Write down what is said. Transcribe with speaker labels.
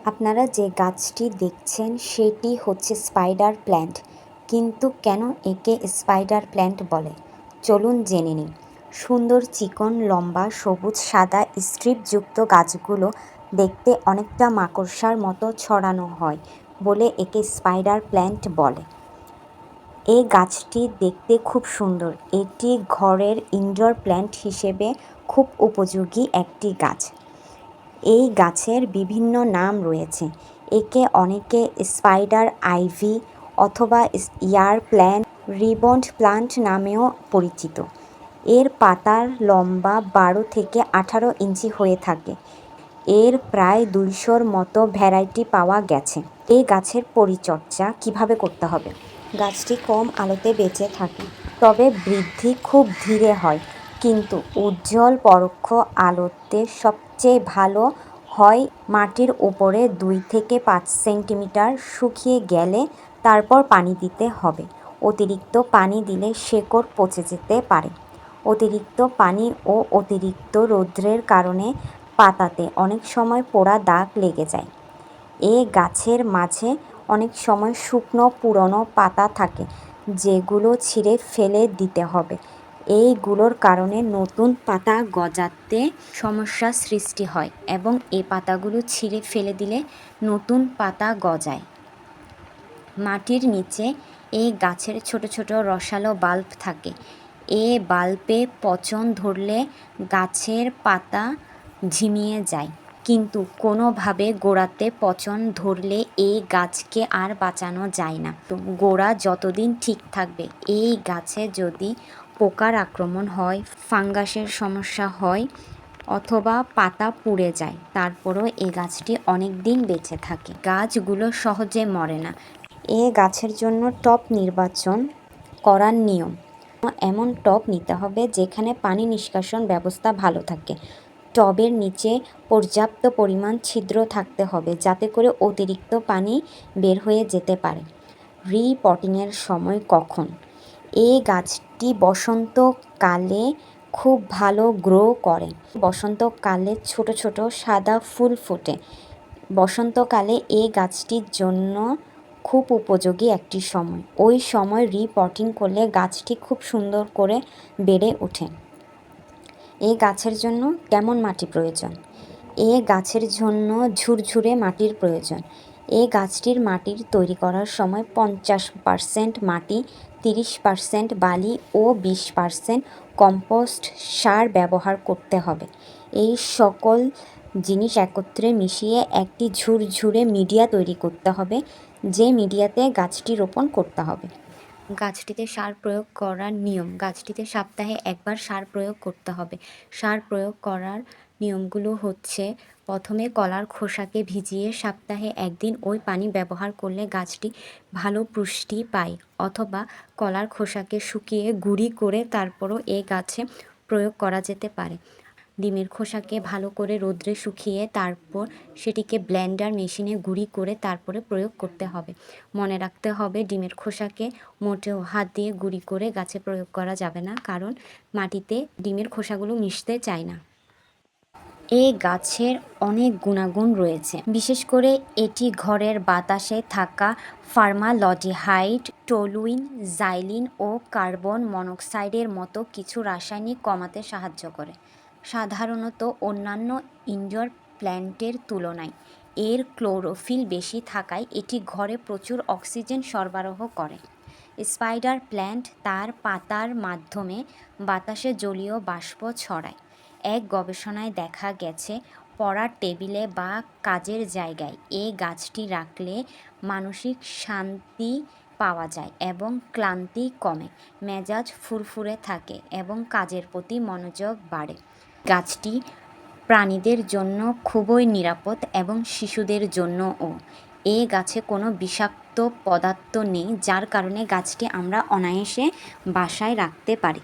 Speaker 1: আপনারা যে গাছটি দেখছেন সেটি হচ্ছে স্পাইডার প্ল্যান্ট। কিন্তু কেন একে স্পাইডার প্ল্যান্ট বলে, চলুন জেনে নিই। সুন্দর চিকন লম্বা সবুজ সাদা স্ট্রিপযুক্ত গাছগুলো দেখতে অনেকটা মাকড়সার মতো ছড়ানো হয় বলে একে স্পাইডার প্ল্যান্ট বলে। এই গাছটি দেখতে খুব সুন্দর। এটি ঘরের ইনডোর প্ল্যান্ট হিসেবে খুব উপযোগী একটি গাছ। এই গাছের বিভিন্ন নাম রয়েছে। একে অনেকে স্পাইডার আইভি অথবা ইয়ার প্ল্যান্ট, রিবন্ড প্লান্ট নামেও পরিচিত। এর পাতার লম্বা 12 থেকে 18 ইঞ্চি হয়ে থাকে। এর প্রায় 200-র মতো ভ্যারাইটি পাওয়া গেছে। এই গাছের পরিচর্যা কিভাবে করতে হবে? গাছটি কম আলোতে বেঁচে থাকে, তবে বৃদ্ধি খুব ধীরে হয়, কিন্তু উজ্জ্বল পরোক্ষ আলোতে সবচেয়ে ভালো হয়। মাটির উপরে 2 থেকে 5 সেন্টিমিটার শুকিয়ে গেলে তারপর পানি দিতে হবে। অতিরিক্ত পানি দিলে শেকড় পচে যেতে পারে। অতিরিক্ত পানি ও অতিরিক্ত রৌদ্রের কারণে পাতাতে অনেক সময় পোড়া দাগ লেগে যায়। এই গাছের মাঝে অনেক সময় শুকনো পুরনো পাতা থাকে, যেগুলো ছিঁড়ে ফেলে দিতে হবে। এইগুলোর কারণে নতুন পাতা গজাতে সমস্যার সৃষ্টি হয় এবং এই পাতাগুলো ছিঁড়ে ফেলে দিলে নতুন পাতা গজায়। মাটির নিচে এই গাছের ছোট ছোট রসালো বাল্ব থাকে। এই বাল্বে পচন ধরলে গাছের পাতা ঝিমিয়ে যায়, কিন্তু কোনোভাবে গোড়াতে পচন ধরলে এই গাছকে আর বাঁচানো যায় না। তো গোড়া যতদিন ঠিক থাকবে, এই গাছে যদি পোকার আক্রমণ হয়, ফাঙ্গাসের সমস্যা হয় অথবা পাতা পুড়ে যায়, তারপরও এই গাছটি অনেক দিন বেঁচে থাকে। গাছগুলো সহজে মরে না। এ গাছের জন্য টব নির্বাচন করার নিয়ম: এমন টব নিতে হবে যেখানে পানি নিষ্কাশন ব্যবস্থা ভালো থাকে। টবের নিচে পর্যাপ্ত পরিমাণ ছিদ্র থাকতে হবে যাতে করে অতিরিক্ত পানি বের হয়ে যেতে পারে। রিপটিংয়ের সময় কখন? এই গাছটি বসন্তকালে খুব ভালো গ্রো করে। বসন্তকালে ছোট ছোট সাদা ফুল ফোটে। বসন্তকালে এই গাছটির জন্য খুব উপযোগী একটি সময়। ওই সময় রিপটিং করলে গাছটি খুব সুন্দর করে বেড়ে ওঠে। এই গাছের জন্য কেমন মাটি প্রয়োজন? এই গাছের জন্য ঝুরঝুরে মাটির প্রয়োজন। এই গাছটির মাটির তৈরি করার সময় 50% মাটি, 30% বালি ও 20% কম্পোস্ট সার ব্যবহার করতে হবে। এই সকল জিনিস একত্রে মিশিয়ে একটি ঝুরঝুরে মিডিয়া তৈরি করতে হবে, যে মিডিয়াতে গাছটি রোপণ করতে হবে। গাছটিতে সার প্রয়োগ করার নিয়ম: গাছটিতে সপ্তাহে একবার সার প্রয়োগ করতে হবে। সার প্রয়োগ করার নিয়মগুলো হচ্ছে: প্রথমে কলার খোসাকে ভিজিয়ে সপ্তাহে একদিন ওই পানি ব্যবহার করলে গাছটি ভালো পুষ্টি পায়, অথবা কলার খোসাকে শুকিয়ে গুঁড়ি করে তারপরও এই গাছে প্রয়োগ করা যেতে পারে। ডিমের খোসাকে ভালো করে রোদ্রে শুকিয়ে তারপর সেটিকে ব্লেন্ডার মেশিনে গুঁড়ি করে তারপরে প্রয়োগ করতে হবে। মনে রাখতে হবে, ডিমের খোসাকে মোটেও হাত দিয়ে গুঁড়ি করে গাছে প্রয়োগ করা যাবে না, কারণ মাটিতে ডিমের খোসাগুলো মিশতে চায় না। এই গাছের অনেক গুণাগুণ রয়েছে। বিশেষ করে এটি ঘরের বাতাসে থাকা ফর্মালডিহাইড, টলুইন, জাইলিন ও কার্বন মনোক্সাইডের মতো কিছু রাসায়নিক কমাতে সাহায্য করে। সাধারণত অন্যান্য ইনডোর প্ল্যান্টের তুলনায় এর ক্লোরোফিল বেশি থাকায় এটি ঘরে প্রচুর অক্সিজেন সরবরাহ করে। স্পাইডার প্ল্যান্ট তার পাতার মাধ্যমে বাতাসে জলীয় বাষ্প ছড়ায়। এক গবেষণায় দেখা গেছে, পড়ার টেবিলে বা কাজের জায়গায় এই গাছটি রাখলে মানসিক শান্তি পাওয়া যায় এবং ক্লান্তি কমে, মেজাজ ফুরফুরে থাকে এবং কাজের প্রতি মনোযোগ বাড়ে। গাছটি প্রাণীদের জন্য খুবই নিরাপদ এবং শিশুদের জন্যও। এই গাছে কোনো বিষাক্ত পদার্থ নেই, যার কারণে গাছটি আমরা অনায়াসে বাসায় রাখতে পারি।